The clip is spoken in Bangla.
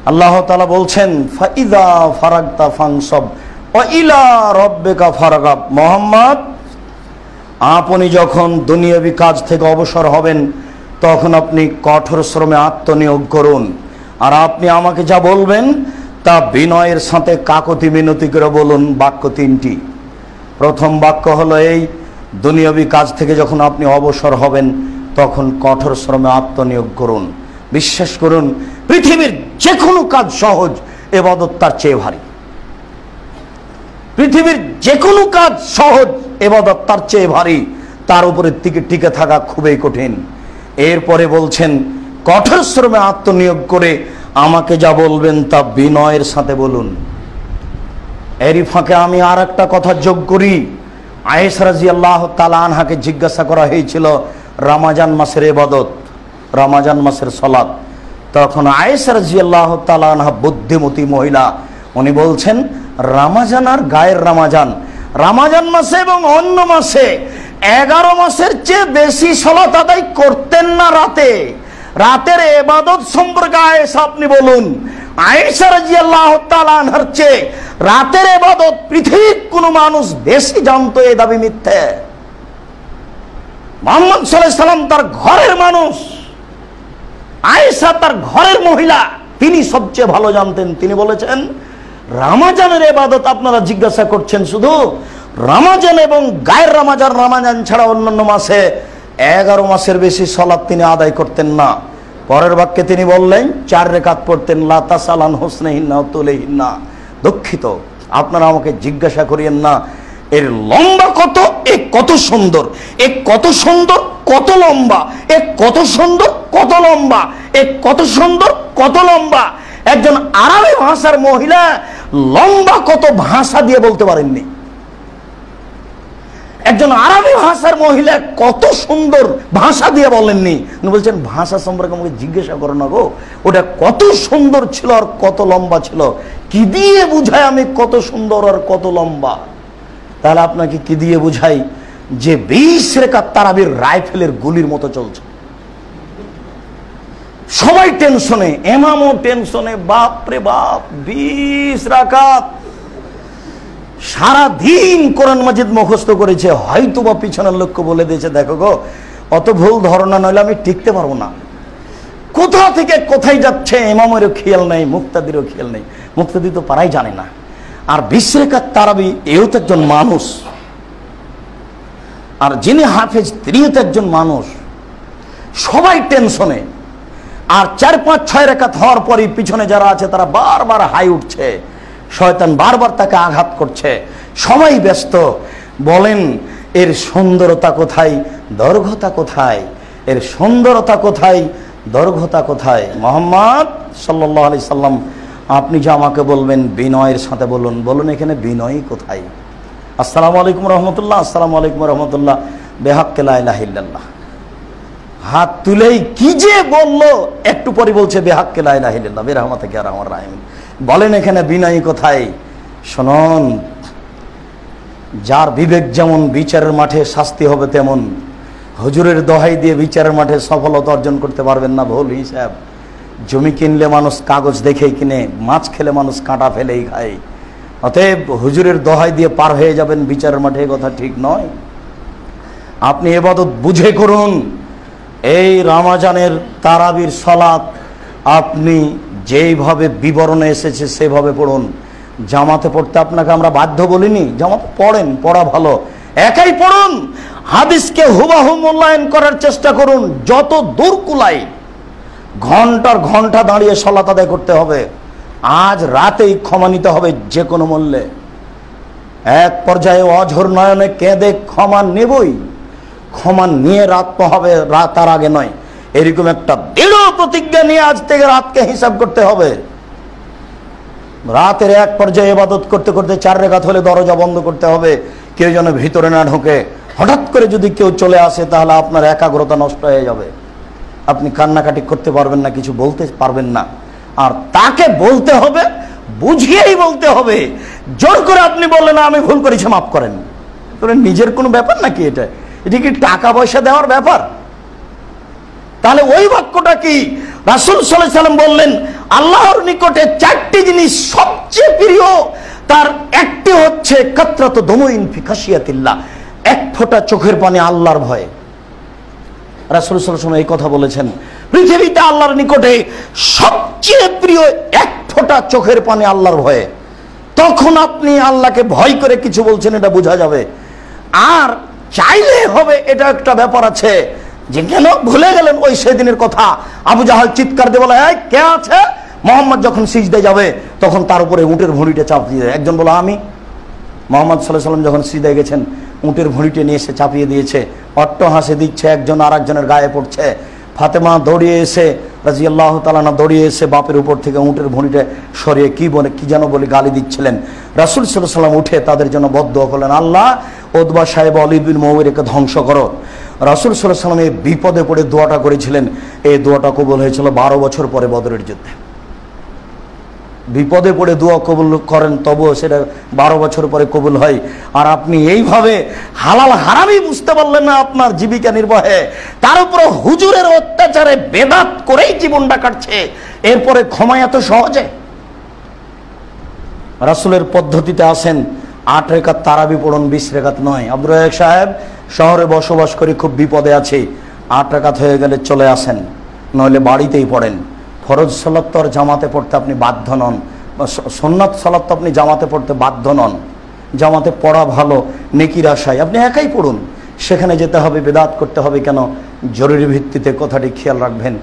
আল্লাহ তাআলা বলছেন ফাইদা ফারাগতা ফানসব ওয়া ইলা রাব্বিকা ফারগাব। মুহাম্মদ, আপনি যখন দুনিয়াবি কাজ থেকে অবসর হবেন তখন আপনি কঠোর শ্রমে আত্মনিয়োগ করুন, আর আপনি আমাকে যা বলবেন তা বিনয়ের সাথে কাকতি মিনতি করে বলুন। বাক্য তিনটি। প্রথম বাক্য হলো এই, দুনিয়াবি কাজ থেকে যখন আপনি অবসর হবেন তখন কঠোর শ্রমে আত্মনিয়োগ করুন। বিশ্বাস করুন, পৃথিবীর যে কোনো কাজ সহজ, ইবাদত তার চেয়ে ভারী। পৃথিবীর যে কোনো কাজ সহজ, ইবাদত তার চেয়ে ভারী, তার উপরে টিকে থাকা খুবই কঠিন। এরপরে বলছেন কঠোর শ্রমে আত্মনিয়োগ করে আমাকে যা বলবেন তা বিনয়ের সাথে বলুন। এরই ফাঁকে আমি আর একটা কথা যোগ করি। আয়েশা রাদিয়াল্লাহু তাআলা আনহাকে জিজ্ঞাসা করা হয়েছিল রমজান মাসের ইবাদত, রমজান মাসের সালাত। তখন আয়েশা রাদিয়াল্লাহু তাআলা আনহা বুদ্ধিমতী মহিলা, উনি বলছেন রমজান আর গায়ের রমজান, রমজান মাসে এবং অন্য মাসে 11 মাসের চেয়ে বেশি সালাত আদায় করতেন না রাতে। রাতের ইবাদত সম্পর্কে আয়েশা আপনি বলুন। আয়েশা রাদিয়াল্লাহু তাআলা আনহার চেয়ে রাতের ইবাদত পৃথিবীর কোন মানুষ বেশি জানতো, এই দাবি মিথ্যে। মুহাম্মদ সাল্লাল্লাহু আলাইহি সাল্লাম তার ঘরের মানুষ, আয়েশা তার ঘরের মহিলা, তিনি সবচেয়ে ভালো জানতেন। তিনি বলেছেন রমজানের ইবাদত আপনারা জিজ্ঞাসা করছেন শুধু রমজান এবং গায়ের রমজান, রমজান ছাড়া অন্যান্য মাসে 11 মাসের বেশি সালাত তিনি আদায় করতেন না। পরের বাক্যে তিনি বললেন 4 রাকাত পড়তেন। লা তাসালান হুসনাইহিন্না ওয়া তুলাইহিন্না। দুঃখিত, আপনারা আমাকে জিজ্ঞাসা করিয়েন না এর লম্বা কত, এ কত সুন্দর, এ কত সুন্দর, কত লম্বা, এ কত সুন্দর, কত লম্বা, এ কত সুন্দর, কত লম্বা। একজন আরবি ভাষার মহিলা লম্বা কত ভাষা দিয়ে বলতে পারেননি। একজন আরবি ভাষার মহিলা কত সুন্দর ভাষা দিয়ে বলেননি। উনি বলছেন ভাষা সম্পর্কে আমাকে জিজ্ঞাসা করো না গো, ওটা কত সুন্দর ছিল আর কত লম্বা ছিল, কি দিয়ে বুঝাই আমি কত সুন্দর আর কত লম্বা? তাহলে আপনাকে কি দিয়ে বুঝাই যে 20 রাকাত তারাবির রাইফেলের গুলির মতো চলছে। সবাই টেনশনে, ইমামও টেনশনে, বাপ রে বাপ 20 রাকাত সারা দিন কোরআন মাজিদ মুখস্থ করেছে, হয়তো বা পিছনের লোককে বলে দিয়েছে দেখো গো অত ভুল ধারণা নইলে আমি টিকতে পারবো না। কোথা থেকে কোথায় যাচ্ছে ইমামেরও খেয়াল নেই, মুক্তাদিরও খেয়াল নেই। মুক্তাদি তো পারাই জানে না। আর 20 রাকাত তারাবি, এও তো একজন মানুষ, আর যিনি হাফেজ তিনিও তো একজন মানুষ। সবাই টেনশনে। আর 4, 5, 6 রাকাত হওয়ার পরই পিছনে যারা আছে তারা বারবার হাই উঠছে, শয়তান বারবার তাকে আঘাত করছে, সবাই ব্যস্ত। বলেন এর সুন্দরতা কোথায়, দৈর্ঘ্যতা কোথায়? এর সুন্দরতা কোথায়, দৈর্ঘ্যতা কোথায়? মুহাম্মদ সাল্লাল্লাহু আলাইহি সাল্লাম, আপনি যে আমাকে বলবেন বিনয়ের সাথে বলুন। বলুন এখানে বিনয় কোথায়? আসসালামু আলাইকুম রহমতুল্লাহ, আসসালামু আলাইকুম রহমতুল্লাহ, বেহাক্কে লা ইলাহা ইল্লাল্লাহ। হাত তুলেই কি যে বললো, একটু পরে বলছে বেহাক্কে লা ইলাহা ইল্লাল্লাহ বিরহমাতিকা ইয়া আরহামার রাহিমিন। বলেন এখানে বিনয় কোথায়? শুনুন, যার বিবেক যেমন বিচারের মাঠে শাস্তি হবে তেমন। হুজুরের দোহাই দিয়ে বিচারের মাঠে সফলতা অর্জন করতে পারবেন না, ভুল হিসাব। জমি কিনলে মানুষ কাগজ দেখেই কিনে, মাছ খেলে মানুষ কাঁটা ফেলেই খায়। অতএব হুজুরের দোহাই দিয়ে পার হয়ে যাবেন বিচারের মাঠে, এ কথা ঠিক নয়। আপনি ইবাদত বুঝে করুন। এই রমজানের তারাবির সালাত আপনি যেইভাবে বিবরণে এসেছে সেভাবে পড়ুন। জামাতে পড়তে আপনাকে আমরা বাধ্য বলিনি, জামাতে পড়েন, পড়া ভালো, একাই পড়ুন। হাদিসকে হুবহু মূল্যায়ন করার চেষ্টা করুন যত দূর কুলাই। ঘন্টার ঘন্টা দাঁড়িয়ে সালাত আদায় করতে হবে। আজ রাতেই ক্ষমা নিতে হবে যে কোনো মূল্যে। এক পর্যায়ে অঝোর নয়নে কেঁদে ক্ষমা নেবই, ক্ষমা নিয়ে রাত হবে, রাত তার আগে নয়। এরকম একটা দৃঢ় প্রতিজ্ঞা নিয়ে আজ থেকে রাতকে হিসাব করতে হবে। রাতের এক পর্যায়ে ইবাদত করতে করতে 4 রাকাত হলে দরজা বন্ধ করতে হবে, কেউ যেন ভিতরে না ঢোকে। হঠাৎ করে যদি কেউ চলে আসে তাহলে আপনার একাগ্রতা নষ্ট হয়ে যাবে। আপনি কান্নাকাটি করতে পারবেন না, কিছু বলতে পারবেন না। আর তাকে বলতে হবে, বুঝিয়েই বলতে হবে। জোর করে আপনি বললেন আমি ভুল করেছি, মাফ করেন, নিজের কোনো ব্যাপার নাকি এটা? এটা কি টাকা পয়সা দেওয়ার ব্যাপার? তাহলে ওই বাক্যটা কি রাসূল সাল্লাল্লাহু আলাইহি সাল্লাম বললেন, আল্লাহর নিকটে চারটি জিনিস সবচেয়ে প্রিয়, তার একটি হচ্ছে কাতরাতু দুমুইন ফি খাশিয়াতিল্লাহ, এক ফোঁটা চোখের পানি আল্লাহর ভয়ে। রাসূল সাল্লাল্লাহু আলাইহি সাল্লাম এই কথা বলেছেন, পৃথিবীতে আল্লাহর নিকটে সবচেয়ে প্রিয় এক ফোঁটা চোখের পানি আল্লাহর ভয়ে। তখন আপনি আল্লাহকে ভয় করে কিছু বলছেন, এটা বোঝা যাবে। আর চাইলে হবে, এটা একটা ব্যাপার আছে যে কেন ভুলে গেলেন ওই সেদিনের কথা। আবু জাহাল চিৎকার দিয়ে বলে, এই কে আছে? মোহাম্মদ যখন সিজদায় যাবে তখন তার উপরে উটের ভুঁড়িটা চাপ দিয়ে দেয়। একজন বলে, আমি। মোহাম্মদ সাল্লাল্লাহু আলাইহি সাল্লাম যখন সিজদায় গেছেন, উটের ভুঁড়িটা নিয়ে এসে চাপিয়ে দিয়েছে, অট্টহাসি দিচ্ছে, একজন আর একজনের গায়ে পড়ছে। ফাতেমা দৌড়িয়ে এসে, রাদিয়াল্লাহু তাআলা আনহা দৌড়িয়ে এসে বাপের উপর থেকে উটের ভুঁড়িটা সরিয়ে কি যেন বলে গালি দিচ্ছিলেন। রাসূল সাল্লাল্লাহু আলাইহি সাল্লাম উঠে তাদের জন্য বদদোয়া করলেন, আল্লাহ উতবা সাহেব ওয়ালিদ বিন মুগীরাকে ধ্বংস করো। রাসূল সাল্লাল্লাহু আলাইহি সাল্লাম এই বিপদে পড়ে দোয়াটা করেছিলেন। এই দোয়াটা কবুল হয়েছিল 12 বছর পরে বদরের যুদ্ধে। বিপদে পড়ে দোয়া কবুল করেন, তবুও সেটা 12 বছর পরে কবুল হয়। আর আপনি এইভাবে হালাল হারামই বুঝতে পারলেন না আপনার জীবিকা নির্বাহে, তার উপর হুজুরের অত্যাচারে বেদাত করেই জীবনটা কাটছে, এরপরে ক্ষমা এত সহজে? রাসূলের পদ্ধতিতে আসেন, 8 রাকাত তারাবি পড়ুন, 20 রাকাত নয়। আব্দুর রাজ্জাক সাহেব, শহরে বসবাস করি, খুব বিপদে আছি, 8 রাকাত হয়ে গেলে চলে আসেন, নইলে বাড়িতেই পড়েন। ফরজ সালাত তো আর জামাতে পড়তে আপনি বাধ্য নন, সুন্নাত সালাত তো আপনি জামাতে পড়তে বাধ্য নন। জামাতে পড়া ভালো, নেকির আশায় আপনি একাই পড়ুন। সেখানে যেতে হবে, বেদাত করতে হবে কেন? জরুরি ভিত্তিতে কথাটি খেয়াল রাখবেন।